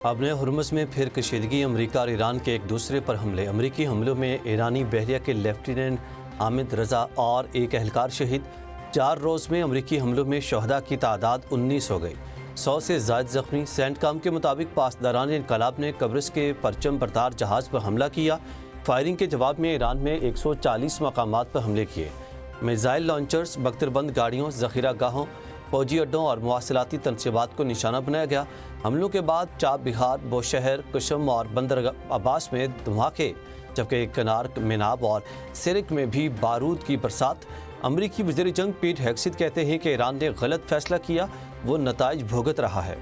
ابن ہرمز میں پھر کشیدگی، امریکہ اور ایران کے ایک دوسرے پر حملے۔ امریکی حملوں میں ایرانی بحریہ کے لیفٹیننٹ حامد رضا اور ایک اہلکار شہید۔ 4 روز میں امریکی حملوں میں شہداء کی تعداد 19 ہو گئی، 100 سے زائد زخمی۔ سینٹ کام کے مطابق پاسداران انقلاب نے قبرص کے پرچم بردار جہاز پر حملہ کیا۔ فائرنگ کے جواب میں ایران میں 140 مقامات پر حملے کیے۔ میزائل لانچرز، بختر بند گاڑیوں، ذخیرہ گاہوں، فوجی اڈوں اور مواصلاتی تنصیبات کو نشانہ بنایا گیا۔ حملوں کے بعد چاب بہار، بوشہر، کشم اور بندر عباس میں دھماکے، جبکہ کنار، میناب اور سرک میں بھی بارود کی برسات۔ امریکی وزیر جنگ پیٹ ہیگسیت کہتے ہیں کہ ایران نے غلط فیصلہ کیا، وہ نتائج بھگت رہا ہے۔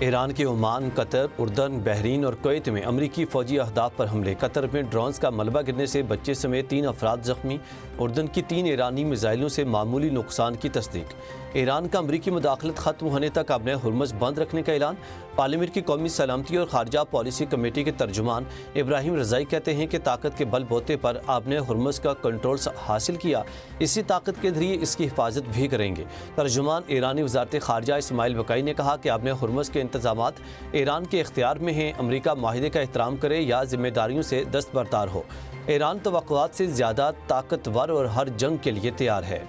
ایران کے عمان، قطر، اردن، بحرین اور کویت میں امریکی فوجی اہداف پر حملے۔ قطر میں ڈرونز کا ملبہ گرنے سے بچے سمیت 3 افراد زخمی۔ اردن کی 3 ایرانی میزائلوں سے معمولی نقصان کی تصدیق۔ ایران کا امریکی مداخلت ختم ہونے تک ابن ہرمز بند رکھنے کا اعلان۔ پارلیمنٹ کی قومی سلامتی اور خارجہ پالیسی کمیٹی کے ترجمان ابراہیم رضائی کہتے ہیں کہ طاقت کے بل بوتے پر ابن ہرمز کا کنٹرول حاصل کیا، اسی طاقت کے ذریعے اس کی حفاظت بھی کریں گے۔ ترجمان ایرانی وزارت خارجہ اسماعیل بقائی نے کہا کہ ابن ہرمز کے انتظامات ایران کے اختیار میں ہیں، امریکہ معاہدے کا احترام کرے یا ذمہ داریوں سے دستبردار ہو۔ ایران توقعات سے زیادہ طاقتور اور ہر جنگ کے لیے تیار ہے۔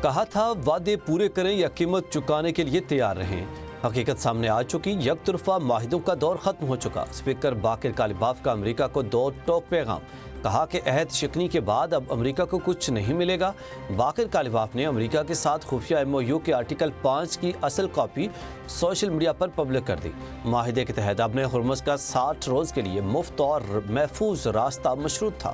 کہا تھا وعدے پورے کریں یا قیمت چکانے کے لیے تیار رہیں۔ حقیقت سامنے آ چکی، یک طرفہ معاہدوں کا دور ختم ہو چکا۔ اسپیکر باقر کالباف کا امریکہ کو 2 ٹوک پیغام۔ کہا کہ عہد شکنی کے بعد اب امریکہ کو کچھ نہیں ملے گا۔ باقر کالباف نے امریکہ کے ساتھ خفیہ MOU کے آرٹیکل 5 کی اصل کاپی سوشل میڈیا پر پبلک کر دی۔ معاہدے کے تحت ابن ہرمز کا 60 روز کے لیے مفت اور محفوظ راستہ مشروط تھا۔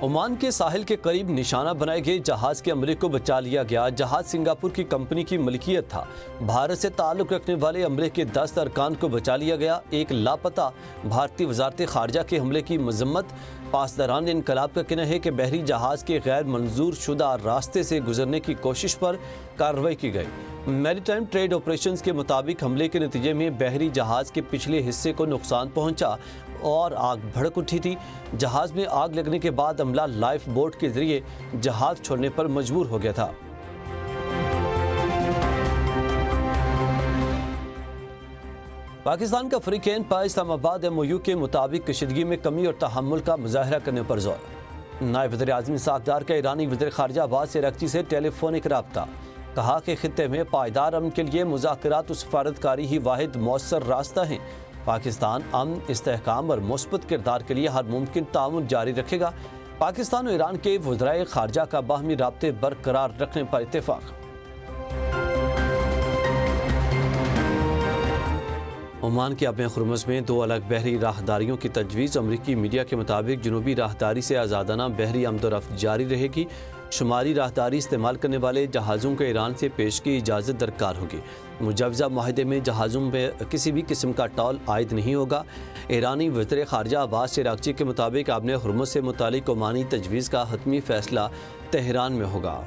عمان کے ساحل کے قریب نشانہ بنائے گئے جہاز کے عملے کو بچا لیا گیا۔ جہاز سنگاپور کی کمپنی کی ملکیت تھا۔ بھارت سے تعلق رکھنے والے عملے کے 10 ارکان کو بچا لیا گیا۔ ایک لاپتہ بھارتی وزارت خارجہ کے حملے کی مذمت۔ پاسداران انقلاب کا کہنا ہے کہ بحری جہاز کے غیر منظور شدہ راستے سے گزرنے کی کوشش پر کارروائی کی گئی۔ میری ٹائم ٹریڈ آپریشنز کے مطابق حملے کے نتیجے میں بحری جہاز کے پچھلے حصے کو نقصان پہنچا اور آگ بھڑک اٹھی تھی۔ جہاز میں آگ لگنے کے بعد عملہ لائف بوٹ کے ذریعے جہاز چھوڑنے پر مجبور ہو گیا تھا۔ پاکستان کا فریقین پر اسلام آباد MOU کے مطابق کشیدگی میں کمی اور تحمل کا مظاہرہ کرنے پر زور۔ نائب وزیر اعظم اسحاق ڈار کا ایرانی وزیر خارجہ عباس اراغچی سے ٹیلی فونک رابطہ۔ کہا کہ خطے میں پائیدار امن کے لیے مذاکرات و سفارتکاری ہی واحد مؤثر راستہ ہیں۔ پاکستان امن، استحکام اور مثبت کردار کے لیے ہر ممکن تعاون جاری رکھے گا۔ پاکستان و ایران کے وزرائے خارجہ کا باہمی رابطے برقرار رکھنے پر اتفاق۔ عمان کے ابن ہرمز میں 2 الگ بحری راہداریوں کی تجویز۔ امریکی میڈیا کے مطابق جنوبی راہداری سے آزادانہ بحری آمد و رفت جاری رہے گی۔ شمالی راہداری استعمال کرنے والے جہازوں کو ایران سے پیش کی اجازت درکار ہوگی۔ مجوزہ معاہدے میں جہازوں میں کسی بھی قسم کا ٹول عائد نہیں ہوگا۔ ایرانی وزیر خارجہ عباس اراغچی کے مطابق ابن ہرمز سے متعلق عمانی تجویز کا حتمی فیصلہ تہران میں ہوگا۔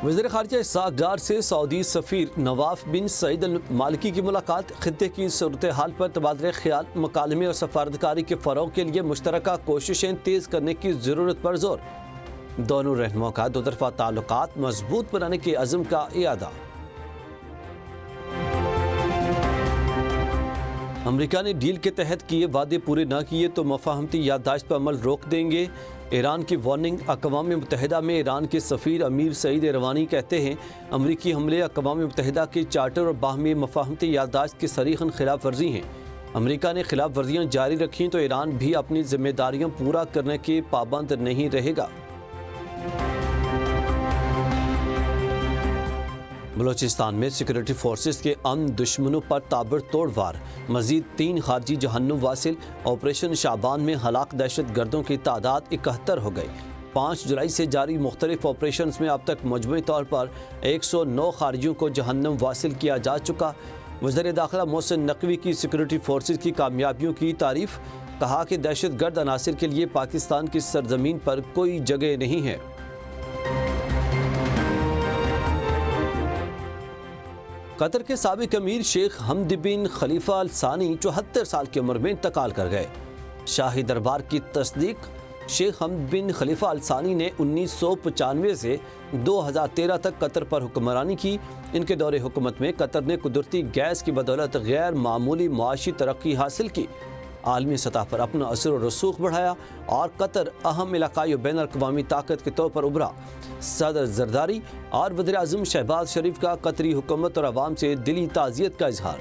وزیر خارجہ اسحاق ڈار سے سعودی سفیر نواف بن سعید المالکی کی ملاقات۔ خطے کی صورتحال پر تبادلہ خیال، مکالمے اور سفارتکاری کے فروغ کے لیے مشترکہ کوششیں تیز کرنے کی ضرورت پر زور۔ دونوں رہنماؤں کا 2 طرفہ تعلقات مضبوط بنانے کے عزم کا اعادہ۔ امریکہ نے ڈیل کے تحت کیے وعدے پورے نہ کیے تو مفاہمتی یادداشت پر عمل روک دیں گے۔ ایران کی وارننگ۔ اقوام متحدہ میں ایران کے سفیر امیر سعید ایروانی کہتے ہیں امریکی حملے اقوام متحدہ کے چارٹر اور باہمی مفاہمتی یادداشت کی صریحاً خلاف ورزی ہیں۔ امریکہ نے خلاف ورزیاں جاری رکھیں تو ایران بھی اپنی ذمہ داریاں پورا کرنے کے پابند نہیں رہے گا۔ بلوچستان میں سیکورٹی فورسز کے امن دشمنوں پر تابڑتوڑ وار۔ مزید 3 خارجی جہنم واصل۔ آپریشن شعبان میں ہلاک دہشت گردوں کی تعداد 71 ہو گئی۔ 5 جولائی سے جاری مختلف آپریشنز میں اب تک مجموعی طور پر 109 خارجیوں کو جہنم واصل کیا جا چکا۔ وزیر داخلہ محسن نقوی کی سیکورٹی فورسز کی کامیابیوں کی تعریف۔ کہا کہ دہشت گرد عناصر کے لیے پاکستان کی سرزمین پر کوئی جگہ نہیں ہے۔ قطر کے سابق امیر شیخ حمد بن خلیفہ ال ثانی 74 سال کی عمر میں انتقال کر گئے۔ شاہی دربار کی تصدیق، شیخ حمد بن خلیفہ ال ثانی نے 1995 سے 2013 تک قطر پر حکمرانی کی۔ ان کے دور حکومت میں قطر نے قدرتی گیس کی بدولت غیر معمولی معاشی ترقی حاصل کی، عالمی سطح پر اپنا اثر و رسوخ بڑھایا اور قطر اہم علاقائی و بین الاقوامی طاقت کے طور پر ابھرا۔ صدر زرداری اور وزیر اعظم شہباز شریف کا قطری حکومت اور عوام سے دلی تعزیت کا اظہار،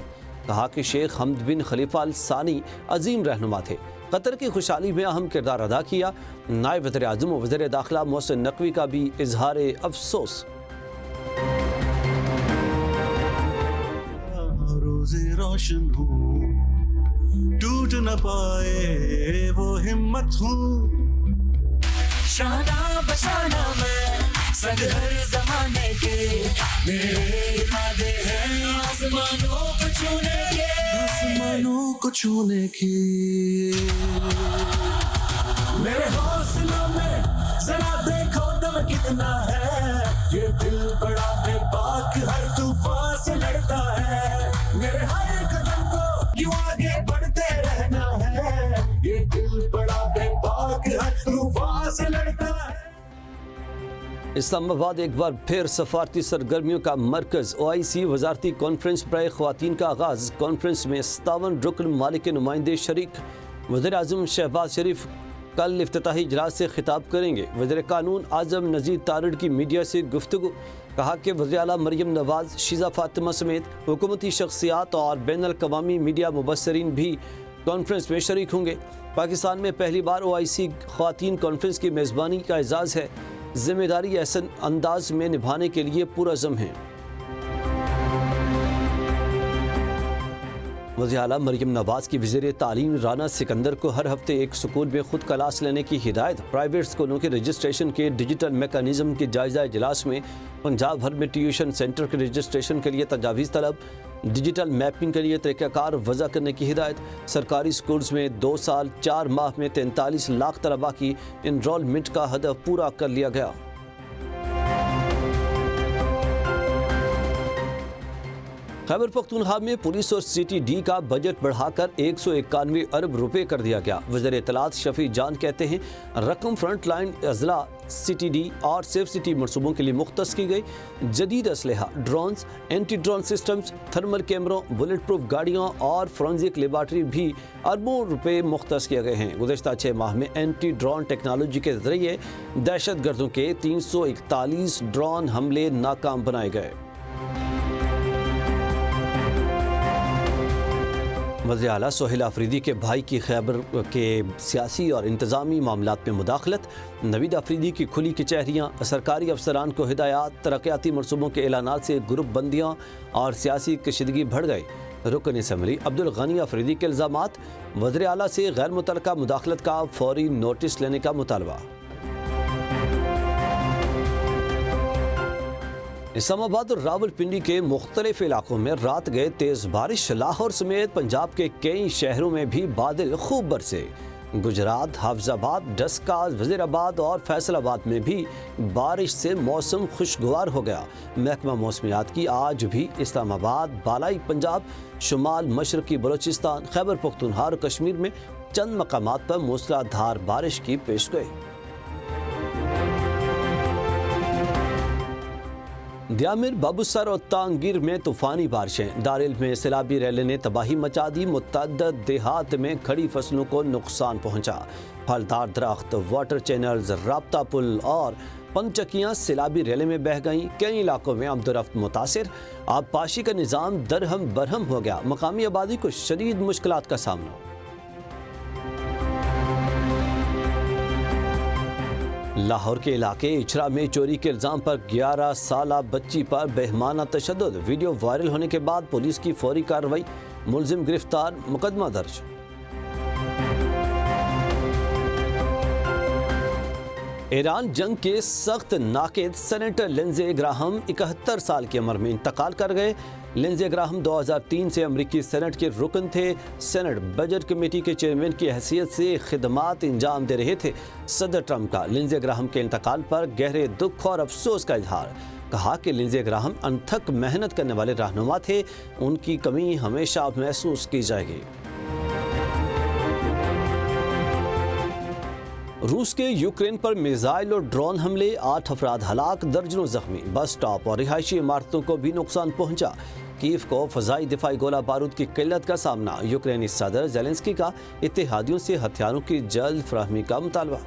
کہا کہ شیخ حمد بن خلیفہ ال ثانی عظیم رہنما تھے، قطر کی خوشحالی میں اہم کردار ادا کیا۔ نائب وزیر اعظم و وزیر داخلہ محسن نقوی کا بھی اظہار افسوس۔ روزے روشن ہوں، ٹوٹ نہ پائے وہ ہمت ہوں، شانہ بشانہ میں سنگ ہر زمانے کے، میرے ارادے ہیں آسمانوں کو چھونے کے، آسمانوں کو چھونے کی، میرے حوصلوں میں ذرا دیکھو دم کتنا ہے، یہ دل بڑا بے باک ہر طوفان سے لڑتا ہے، میرے ہر قدم کو یوں آگے بڑھتے رہنا ہے، یہ دل بڑا بے باک ہر طوفان سے لڑتا ہے۔ اسلام آباد ایک بار پھر سفارتی سرگرمیوں کا مرکز، OIC وزارتی کانفرنس برائے خواتین کا آغاز۔ کانفرنس میں 57 رکن ممالک کے نمائندے شریک۔ وزیر اعظم شہباز شریف کل افتتاحی اجلاس سے خطاب کریں گے۔ وزیر قانون اعظم نذیر تارڑ کی میڈیا سے گفتگو، کہا کہ وزیر اعلیٰ مریم نواز، شیزہ فاطمہ سمیت حکومتی شخصیات اور بین الاقوامی میڈیا مبصرین بھی کانفرنس میں شریک ہوں گے۔ پاکستان میں پہلی بار OIC خواتین کانفرنس کی میزبانی کا اعزاز ہے، ذمہ داری احسن انداز میں نبھانے کے لیے پرعزم ہیں۔ وزیر اعلیٰ مریم نواز کی وزیر تعلیم رانا سکندر کو ہر ہفتے ایک سکول میں خود کلاس لینے کی ہدایت۔ پرائیویٹ سکولوں کے رجسٹریشن کے ڈیجیٹل میکانزم کے جائزہ اجلاس میں پنجاب بھر میں ٹیوشن سینٹر کے رجسٹریشن کے لیے تجاویز طلب، ڈیجیٹل میپنگ کے لیے طریقہ کار وضع کرنے کی ہدایت۔ سرکاری سکولز میں 2 سال 4 ماہ میں 43 لاکھ طلباء کی انرولمنٹ کا ہدف پورا کر لیا گیا۔ خیبر پختونخوا میں پولیس اور CTD کا بجٹ بڑھا کر 191 ارب روپے کر دیا گیا۔ وزیر اطلاعات شفیع جان کہتے ہیں رقم فرنٹ لائن اضلاع CTD اور سیف سٹی منصوبوں کے لیے مختص کی گئی۔ جدید اسلحہ، drones, anti drone systems, thermal کیمروں، بلٹ پروف گاڑیاں اور فورنزک لیبارٹری بھی اربوں روپے مختص کیے گئے ہیں۔ گزشتہ 6 ماہ میں اینٹی ڈرون ٹیکنالوجی کے ذریعے دہشت گردوں کے 341 ڈرون حملے ناکام بنائے گئے۔ وزیر اعلیٰ سہیل آفریدی کے بھائی کی خیبر کے سیاسی اور انتظامی معاملات میں مداخلت۔ نوید آفریدی کی کھلی کچہریاں، سرکاری افسران کو ہدایات، ترقیاتی منصوبوں کے اعلانات سے گروپ بندیاں اور سیاسی کشیدگی بڑھ گئی۔ رکن اسمبلی عبدالغنی آفریدی کے الزامات، وزیر اعلیٰ سے غیر متعلقہ مداخلت کا فوری نوٹس لینے کا مطالبہ۔ اسلام آباد اور راولپنڈی کے مختلف علاقوں میں رات گئے تیز بارش، لاہور سمیت پنجاب کے کئی شہروں میں بھی بادل خوب برسے۔ گجرات، حافظ آباد، ڈسکا، وزیر آباد اور فیصل آباد میں بھی بارش سے موسم خوشگوار ہو گیا۔ محکمہ موسمیات کی آج بھی اسلام آباد، بالائی پنجاب، شمال مشرقی بلوچستان، خیبر پختونخوا اور کشمیر میں چند مقامات پر موسلا دھار بارش کی پیشگوئی۔ دیامر، بابوسر اور تانگیر میں طوفانی بارشیں، دارالعلم میں سیلابی ریلے نے تباہی مچا دی، متعدد دیہات میں کھڑی فصلوں کو نقصان پہنچا۔ پھلدار درخت، واٹر چینلز، رابطہ پل اور پنچکیاں سیلابی ریلے میں بہہ گئیں۔ کئی علاقوں میں آمد و رفت متاثر، آبپاشی کا نظام درہم برہم ہو گیا، مقامی آبادی کو شدید مشکلات کا سامنا۔ لاہور کے علاقے اچھرا میں چوری کے الزام پر 11 سالہ بچی پر بہیمانہ تشدد، ویڈیو وائرل ہونے کے بعد پولیس کی فوری کارروائی، ملزم گرفتار، مقدمہ درج۔ ایران جنگ کے سخت ناقد سینیٹر لنزے گراہم 71 سال کی عمر میں انتقال کر گئے۔ لنزے گراہم 2003 سے امریکی سینٹ کے رکن تھے۔ سینٹ بجٹ کمیٹی کے چیئرمین کی حیثیت سے خدمات انجام دے رہے تھے۔ صدر ٹرمپ کا لنزے گراہم کے انتقال پر گہرے دکھ اور افسوس کا اظہار، کہا کہ لنزے گراہم انتھک محنت کرنے والے رہنما تھے، ان کی کمی ہمیشہ محسوس کی جائے گی۔ روس کے یوکرین پر میزائل اور ڈرون حملے، 8 افراد ہلاک، درجنوں زخمی، بس سٹاپ اور رہائشی عمارتوں کو بھی نقصان پہنچا۔ کیف کو فضائی دفاعی گولہ بارود کی قلت کا سامنا، یوکرینی صدر زیلنسکی کا اتحادیوں سے ہتھیاروں کی جلد فراہمی کا مطالبہ۔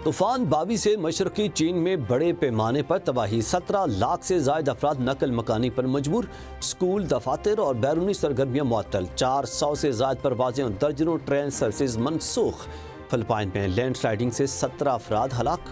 طوفان بابی سے مشرقی چین میں بڑے پیمانے پر تباہی، 17 لاکھ سے زائد افراد نقل مکانی پر مجبور، اسکول، دفاتر اور بیرونی سرگرمیاں معطل، 400 سے زائد پروازیں اور درجنوں ٹرین سروسز منسوخ۔ فلپائن میں لینڈ سلائیڈنگ سے 17 افراد ہلاک۔